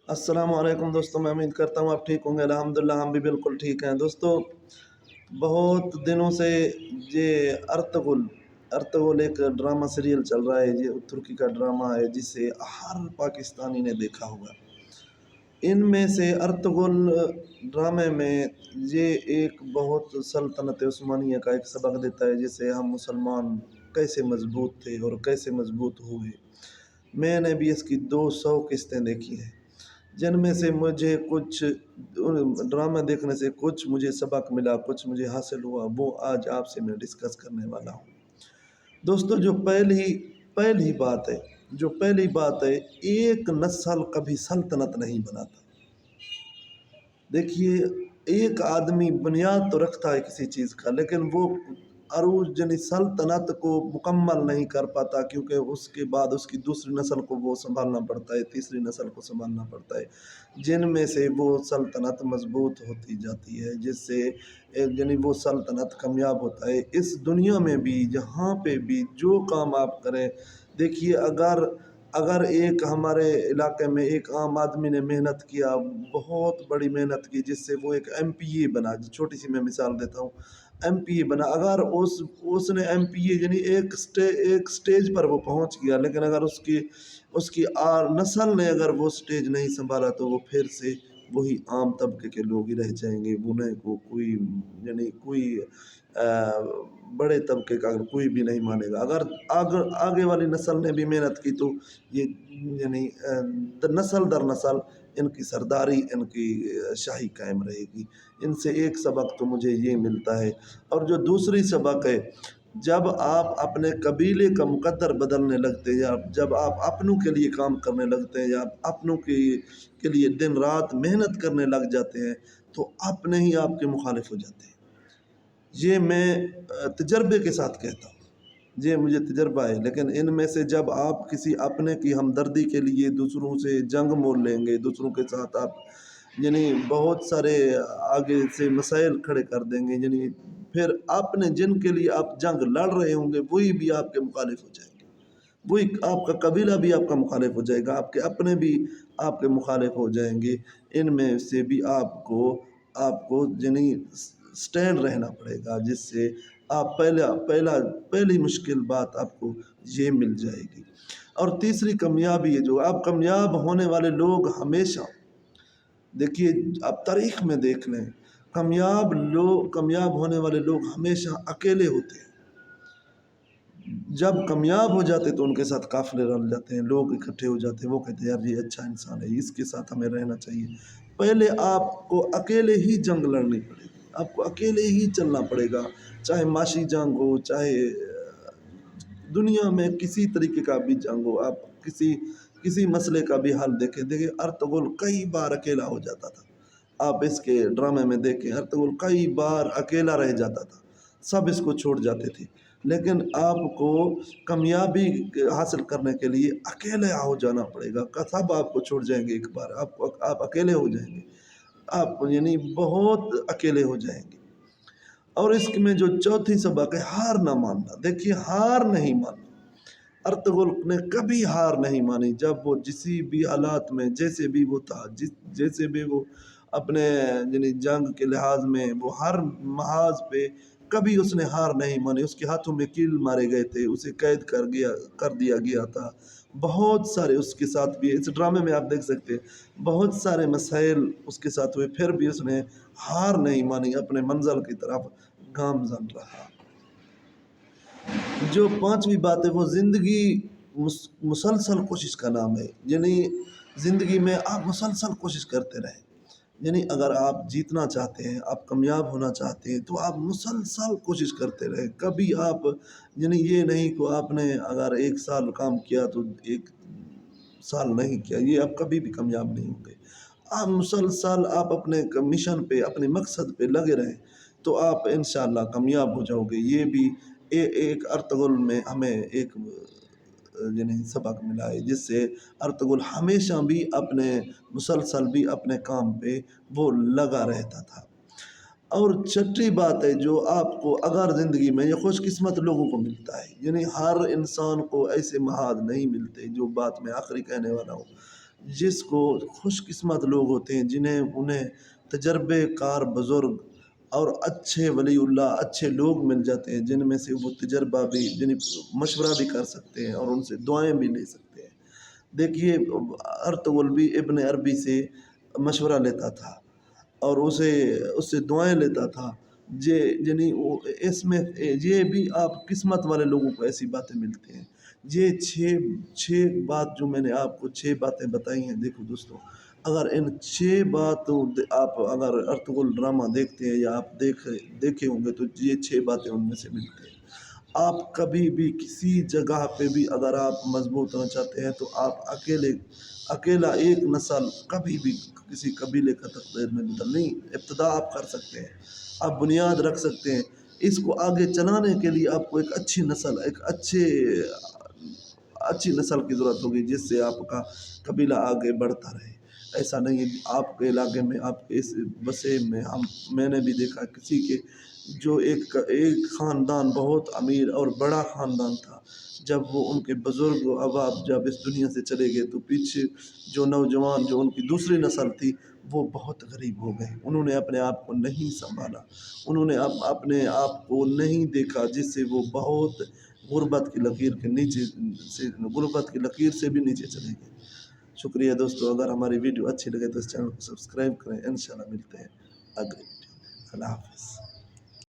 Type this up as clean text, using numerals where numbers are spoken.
अस्सलाम वालेकुम दोस्तों, मैं उम्मीद करता हूँ आप ठीक होंगे। अल्हम्दुलिल्लाह हम भी बिल्कुल ठीक हैं। दोस्तों, बहुत दिनों से ये अर्तुगरुल अर्तुगरुल एक ड्रामा सीरियल चल रहा है। ये तुर्की का ड्रामा है जिसे हर पाकिस्तानी ने देखा होगा। इनमें से अर्तुगरुल ड्रामे में ये एक बहुत सल्तनत उस्मानिया का एक सबक देता है, जिससे हम मुसलमान कैसे मजबूत थे और कैसे मजबूत हुए। मैंने भी इसकी 200 किस्तें देखी हैं, जिनमें से मुझे कुछ ड्रामा देखने से कुछ मुझे सबक मिला, कुछ मुझे हासिल हुआ, वो आज आपसे मैं डिस्कस करने वाला हूँ। दोस्तों, जो पहली बात है एक नस्ल कभी सल्तनत नहीं बनाता। देखिए, एक आदमी बुनियाद तो रखता है किसी चीज़ का, लेकिन वो अरूज यानी सल्तनत को मुकम्मल नहीं कर पाता, क्योंकि उसके बाद उसकी दूसरी नस्ल को वो संभालना पड़ता है, तीसरी नस्ल को संभालना पड़ता है, जिनमें से वो सल्तनत मजबूत होती जाती है, जिससे यानी वो सल्तनत कामयाब होता है। इस दुनिया में भी, जहाँ पे भी जो काम आप करें, देखिए, अगर अगर एक हमारे इलाके में एक आम आदमी ने मेहनत किया, बहुत बड़ी मेहनत की, जिससे वो एक एमपीए बना, छोटी सी मैं मिसाल देता हूँ, एमपीए बना। अगर उसने एमपीए यानी एक स्टेज पर वो पहुंच गया, लेकिन अगर उसकी उसकी नस्ल ने अगर वो स्टेज नहीं संभाला, तो वो फिर से वही आम तबके के लोग ही रह जाएंगे। उन्हें को कोई यानी कोई बड़े तबके का कोई भी नहीं मानेगा। अगर आगे वाली नस्ल ने भी मेहनत की, तो ये यानी नस्ल दर नस्ल इनकी सरदारी, इनकी शाही कायम रहेगी। इनसे एक सबक तो मुझे ये मिलता है। और जो दूसरी सबक है, जब आप अपने कबीले का मुकद्दर बदलने लगते हैं, या जब आप अपनों के लिए काम करने लगते हैं, या अपनों के लिए दिन रात मेहनत करने लग जाते हैं, तो अपने ही आपके मुखालिफ हो जाते हैं। ये मैं तजर्बे के साथ कहता हूँ, ये मुझे तजर्बा है। लेकिन इनमें से जब आप किसी अपने की हमदर्दी के लिए दूसरों से जंग मोल लेंगे, दूसरों के साथ आप यानी बहुत सारे आगे से मसाइल खड़े कर देंगे, यानी फिर आपने जिनके लिए आप जंग लड़ रहे होंगे, वही भी आपके मुखालिफ हो जाएंगे, वही आपका कबीला भी आपका मुखालिफ हो जाएगा, आपके अपने भी आपके मुखालिफ हो जाएंगे। इनमें से भी आपको आपको यानी स्टैंड रहना पड़ेगा, जिससे आप पहली मुश्किल बात आपको ये मिल जाएगी। और तीसरी कामयाबी है, जो आप कामयाब होने वाले लोग हमेशा, देखिए, आप तारीख में देख लें, कामयाब होने वाले लोग हमेशा अकेले होते हैं। जब कामयाब हो जाते तो उनके साथ काफिले रल जाते हैं, लोग इकट्ठे हो जाते हैं, वो कहते हैं यार ये अच्छा इंसान है, इसके साथ हमें रहना चाहिए। पहले आपको अकेले ही जंग लड़नी पड़ेगी, आपको अकेले ही चलना पड़ेगा, चाहे माशी जंग हो, चाहे दुनिया में किसी तरीके का भी जंग हो। आप किसी मसले का भी हल देखें, देखिए अर्तुगरुल कई बार अकेला हो जाता था। आप इसके ड्रामे में देखें, अर्तुगरुल कई बार अकेला रह जाता था, सब इसको छोड़ जाते थे। लेकिन आपको कामयाबी हासिल करने के लिए अकेले हो जाना पड़ेगा। सब आपको छोड़ जाएंगे, एक बार आप अकेले हो जाएंगे, आप यानी बहुत अकेले हो जाएंगे। और इसमें जो चौथी सबक है, हार ना मानना। देखिए, हार नहीं मानना। अर्तुगरुल ने कभी हार नहीं मानी। जब वो किसी भी हालात में, जैसे भी वो था, जैसे भी वो अपने यानी जंग के लिहाज में, वो हर महाज पे कभी उसने हार नहीं मानी। उसके हाथों में कील मारे गए थे, उसे कैद कर दिया गया था। बहुत सारे उसके साथ भी, इस ड्रामे में आप देख सकते हैं, बहुत सारे मसाइल उसके साथ हुए, फिर भी उसने हार नहीं मानी, अपने मंजिल की तरफ गामजन रहा। जो पांचवी बात है, वो जिंदगी मुसलसल कोशिश का नाम है। यानी जिंदगी में आप मुसलसल कोशिश करते रहें। यानी अगर आप जीतना चाहते हैं, आप कामयाब होना चाहते हैं, तो आप मुसलसल कोशिश करते रहें। कभी आप यानी ये नहीं कि आपने अगर 1 साल काम किया तो 1 साल नहीं किया, ये आप कभी भी कामयाब नहीं होंगे। आप मुसलसल आप अपने मिशन पे, अपने मकसद पे लगे रहें, तो आप इंशाअल्लाह कामयाब हो जाओगे। ये भी एक अर्तुगरुल में हमें एक यानी सबक मिला है, जिससे अर्तुगरुल हमेशा भी मुसलसल भी अपने काम पे वो लगा रहता था। और छठी बात है, जो आपको अगर ज़िंदगी में, ये खुशकिस्मत लोगों को मिलता है, यानी हर इंसान को ऐसे महाज नहीं मिलते। जो बात मैं आखिरी कहने वाला हूँ, جس کو خوش قسمت لوگ ہوتے ہیں انہیں تجربے کار بزرگ اور اچھے ولی اللہ اچھے لوگ مل جاتے ہیں، جن میں سے وہ تجربہ بھی مشورہ بھی کر سکتے ہیں اور ان سے دعائیں بھی لے سکتے ہیں۔ دیکھیے ارطغرل بھی ابن عربی سے مشورہ لیتا تھا اور اس سے دعائیں لیتا تھا۔ یعنی اس میں یہ بھی آپ قسمت والے لوگوں کو ایسی باتیں ملتی ہیں۔ یہ چھ بات جو میں نے آپ کو 6 باتیں بتائی ہیں، دیکھو دوستو، اگر ان 6 باتوں آپ اگر ارطغرل ڈرامہ دیکھتے ہیں یا آپ دیکھے ہوں گے تو یہ 6 باتیں ان میں سے ملتی ہیں۔ آپ کبھی بھی کسی جگہ پہ بھی اگر آپ مضبوط ہونا چاہتے ہیں تو آپ اکیلا ایک نسل کبھی بھی کسی قبیلے کا تقدیر میں نہیں، ابتدا آپ کر سکتے ہیں، آپ بنیاد رکھ سکتے ہیں۔ اس کو آگے چلانے کے لیے آپ کو ایک اچھی نسل کی ضرورت ہوگی جس سے آپ کا قبیلہ آگے بڑھتا رہے۔ ایسا نہیں ہے آپ کے علاقے میں، آپ کے اس بسے میں میں نے بھی دیکھا کسی کے جو ایک خاندان بہت امیر اور بڑا خاندان تھا، جب وہ ان کے بزرگ احباب جب اس دنیا سے چلے گئے تو پیچھے جو نوجوان جو ان کی دوسری نسل تھی وہ بہت غریب ہو گئے۔ انہوں نے اپنے آپ کو نہیں سنبھالا، انہوں نے اپنے آپ کو نہیں دیکھا، جس سے وہ بہت غربت کی لکیر سے بھی نیچے چلے گئے۔ شکریہ دوستو، اگر ہماری ویڈیو اچھی لگے تو اس چینل کو سبسکرائب کریں۔ انشاءاللہ ملتے ہیں اگلی ویڈیو میں۔ اللہ حافظ۔